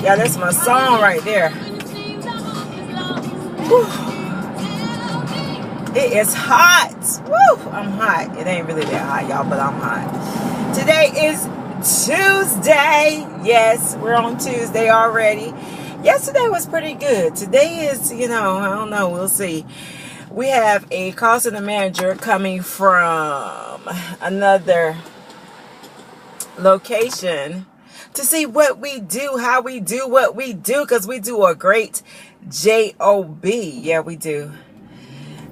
Yeah, that's my song right there. Whew. It is hot. Woo! I'm hot. It ain't really that hot, y'all, but I'm hot. Today is Tuesday. Yes, we're on Tuesday already. Yesterday was pretty good. Today is, I don't know. We'll see. We have a call center manager coming from another location to see what we do, how we do what we do, because we do a great job. Yeah, we do.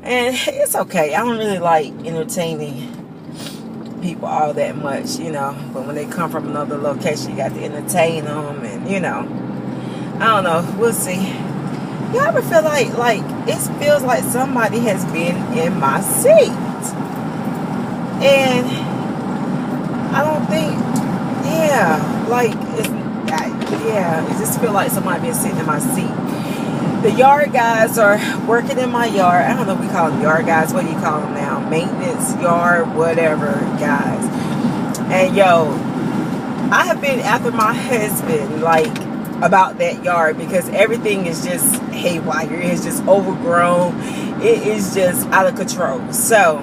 And it's okay. I don't really like entertaining people all that much, but when they come from another location, you got to entertain them, and I don't know, we'll see. You ever feel like it feels like somebody has been in my seat, and I don't think, it just feel like somebody been sitting in my seat. The yard guys are working in my yard. I don't know if we call them yard guys. What do you call them now? Maintenance, yard, whatever guys. And I have been after my husband about that yard, because everything is just haywire. It's just overgrown. It is just out of control. So,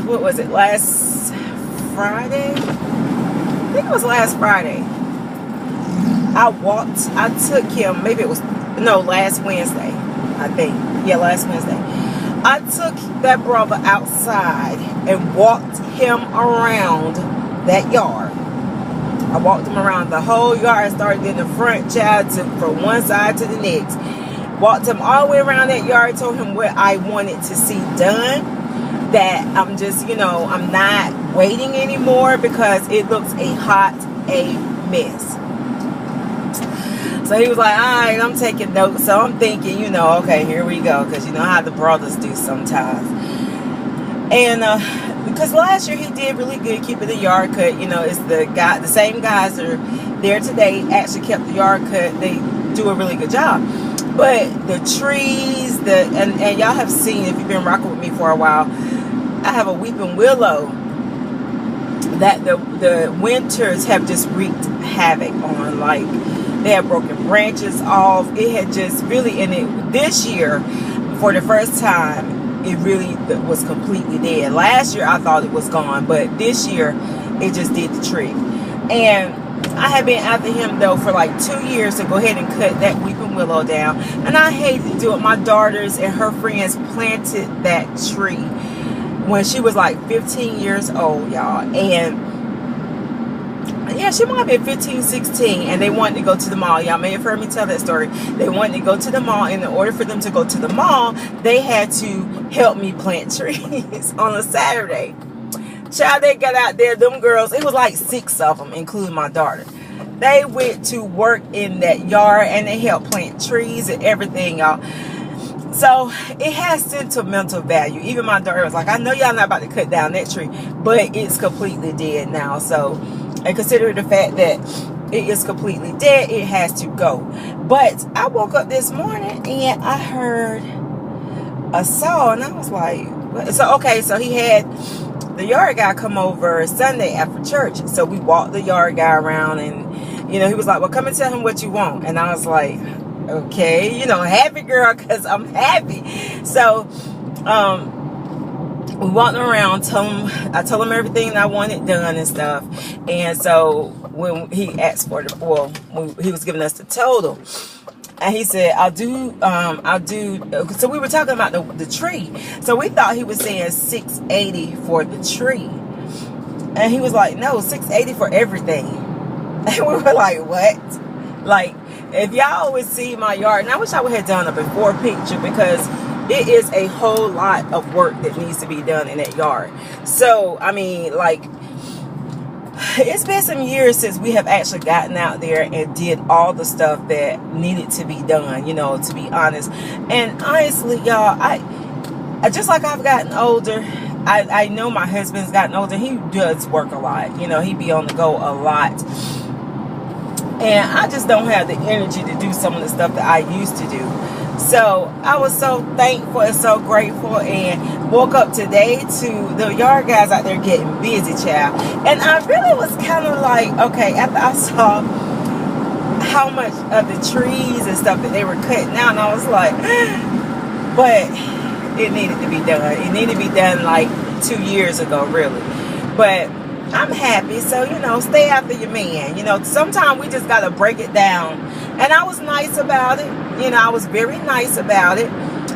what was it? Last Friday? I think it was last Friday. I took him, last Wednesday, I think. Yeah, last Wednesday. I took that brother outside and walked him around that yard. I walked him around the whole yard. I started in the front, from one side to the next. Walked him all the way around that yard, told him what I wanted to see done. That I'm just, I'm not waiting anymore, because it looks a mess. So he was like, all right, I'm taking notes. So I'm thinking, okay, here we go. Because you know how the brothers do sometimes. And because last year he did really good keeping the yard cut. It's the same guys that are there today actually kept the yard cut. They do a really good job. But the trees, and y'all have seen, if you've been rocking with me for a while, I have a weeping willow that the winters have just wreaked havoc on. They had broken branches off. It had just really, this year, for the first time, it really was completely dead. Last year, I thought it was gone, but this year, it just did the trick. And I had been after him, though, for 2 years to go ahead and cut that weeping willow down. And I hate to do it. My daughters and her friends planted that tree when she was 15 years old, y'all. And yeah, she might have been 15, 16, and they wanted to go to the mall. Y'all may have heard me tell that story. They wanted to go to the mall, and in order for them to go to the mall, they had to help me plant trees on a Saturday. Child, they got out there, them girls, it was 6 of them, including my daughter. They went to work in that yard, and they helped plant trees and everything, y'all. So it has sentimental value. Even my daughter was like, I know y'all not about to cut down that tree, but it's completely dead now. So, and consider the fact that it is completely dead, it has to go. But I woke up this morning and I heard a saw, and I was like, what? So he had the yard guy come over Sunday after church. So we walked the yard guy around, and he was like, well, come and tell him what you want. And I was like, okay, happy girl, because I'm happy. So we walked around, I told him everything I wanted done and stuff. And so when he asked for when he was giving us the total, and he said, I'll do, so we were talking about the tree. So we thought he was saying $680 for the tree. And he was like, no, $680 for everything. And we were like, what? If y'all would see my yard, and I wish I would have done a before picture, because it is a whole lot of work that needs to be done in that yard. So, I mean, it's been some years since we have actually gotten out there and did all the stuff that needed to be done, to be honest. And honestly, y'all, I just like I've gotten older, I know my husband's gotten older. He does work a lot. He be on the go a lot. And I just don't have the energy to do some of the stuff that I used to do. So I was so thankful and so grateful, and woke up today to the yard guys out there getting busy, child. And I really was kind of like, okay, after I saw how much of the trees and stuff that they were cutting out, and I was like, but it needed to be done. It needed to be done like 2 years ago, really. But I'm happy. So, stay after your man. Sometimes we just got to break it down. And I was nice about it. I was very nice about it.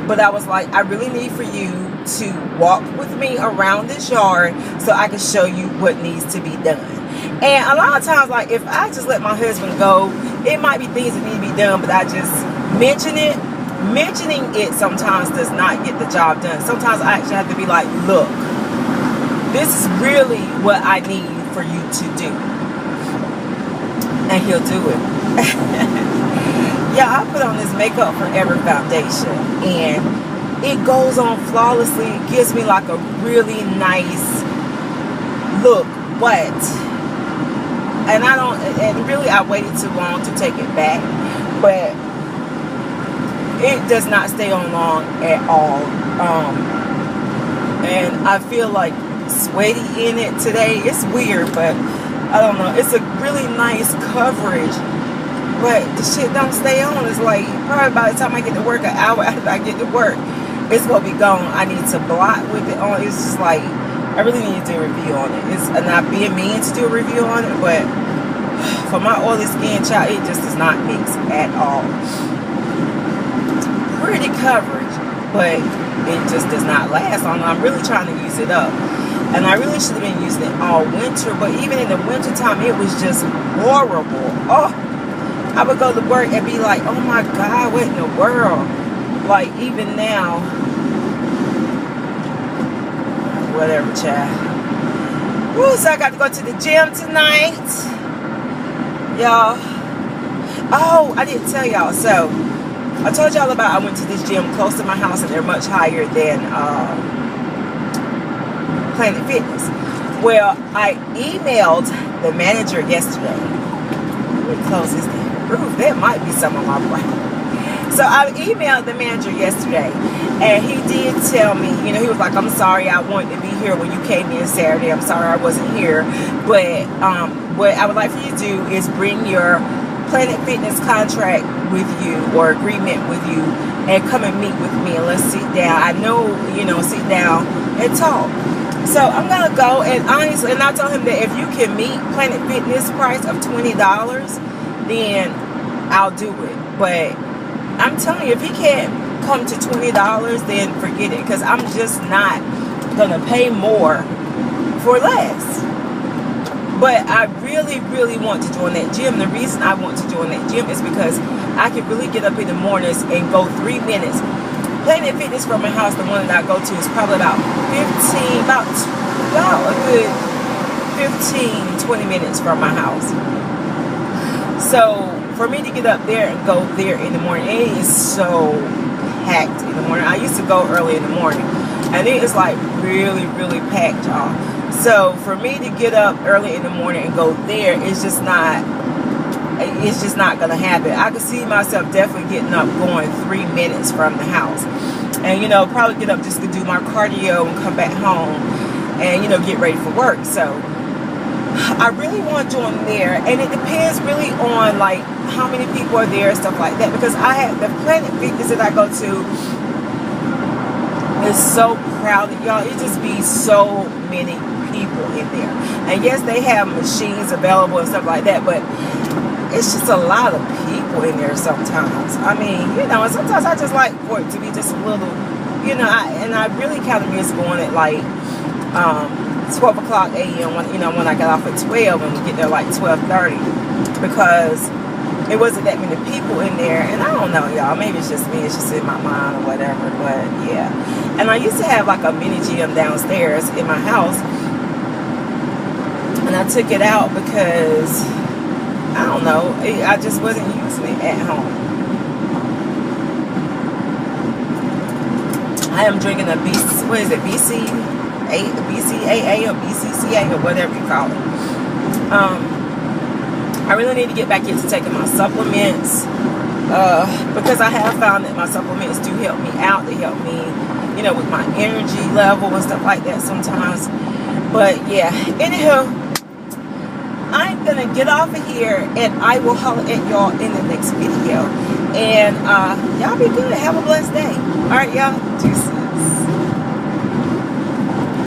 But I was like, I really need for you to walk with me around this yard so I can show you what needs to be done. And a lot of times, like, if I just let my husband go, it might be things that need to be done, but I just mentioning it sometimes does not get the job done. Sometimes I actually have to be like, look, this is really what I need for you to do. And he'll do it. Yeah, I put on this Makeup Forever foundation, and it goes on flawlessly. It gives me like a really nice look, but and really I waited too long to take it back, but it does not stay on long at all. And I feel like sweaty in it today. It's weird, but I don't know. It's a really nice coverage, but the shit don't stay on. It's like probably by the time I get to work, an hour after I get to work, it's gonna be gone. I need to blot with it on. It's just like I really need to do a review on it. It's not being mean to do a review on it, but for my oily skin, child, it just does not mix at all. Pretty coverage, but it just does not last long. I'm really trying to use it up, and I really should have been using it all winter, but even in the winter time, it was just horrible. Oh, I would go to work and be like, oh my God, what in the world? Like, even now, whatever, child. Woo, so I got to go to the gym tonight, y'all. Oh, I didn't tell y'all. So I told y'all about I went to this gym close to my house, and they're much higher than Planet Fitness. Well, I emailed the manager yesterday. Let me close this damn roof. That might be some of my brain. So I emailed the manager yesterday, and he did tell me, he was like, I'm sorry, I wanted to be here when you came in Saturday. I'm sorry I wasn't here. But what I would like for you to do is bring your Planet Fitness contract with you or agreement with you and come and meet with me, and let's sit down. I know, sit down and talk. So I'm going to go, and honestly, and I told him that if you can meet Planet Fitness price of $20, then I'll do it. But I'm telling you, if he can't come to $20, then forget it, because I'm just not going to pay more for less. But I really, really want to join that gym. The reason I want to join that gym is because I can really get up in the mornings and go 3 minutes. Planet Fitness from my house, the one that I go to, is probably about a good 15, 20 minutes from my house. So for me to get up there and go there in the morning, it is so packed in the morning. I used to go early in the morning, and it is like really, really packed, y'all. So for me to get up early in the morning and go there, it's just not gonna happen. I could see myself definitely getting up, going 3 minutes from the house, and probably get up just to do my cardio and come back home and get ready for work. So I really want to join there, and it depends really on like how many people are there and stuff like that, because I have the Planet Fitness that I go to is so crowded, y'all. It just be so many people in there, and yes, they have machines available and stuff like that, but it's just a lot of people in there sometimes. I mean, and sometimes I just like for it to be just a little, and I really kind of miss going at like 12 o'clock a.m. when I got off at 12, and we get there like 12:30, because it wasn't that many people in there. And I don't know, y'all, maybe it's just me, it's just in my mind or whatever, but yeah. And I used to have like a mini gym downstairs in my house, and I took it out because I don't know, I just wasn't using it at home. I am drinking a BCAA or BCCA or whatever you call it. I really need to get back into taking my supplements. because I have found that my supplements do help me out. They help me, you know, with my energy level and stuff like that sometimes. But yeah, anyhow, I'm gonna get off of here, and I will holler at y'all in the next video. And y'all be good. Have a blessed day. All right, y'all. Deuces.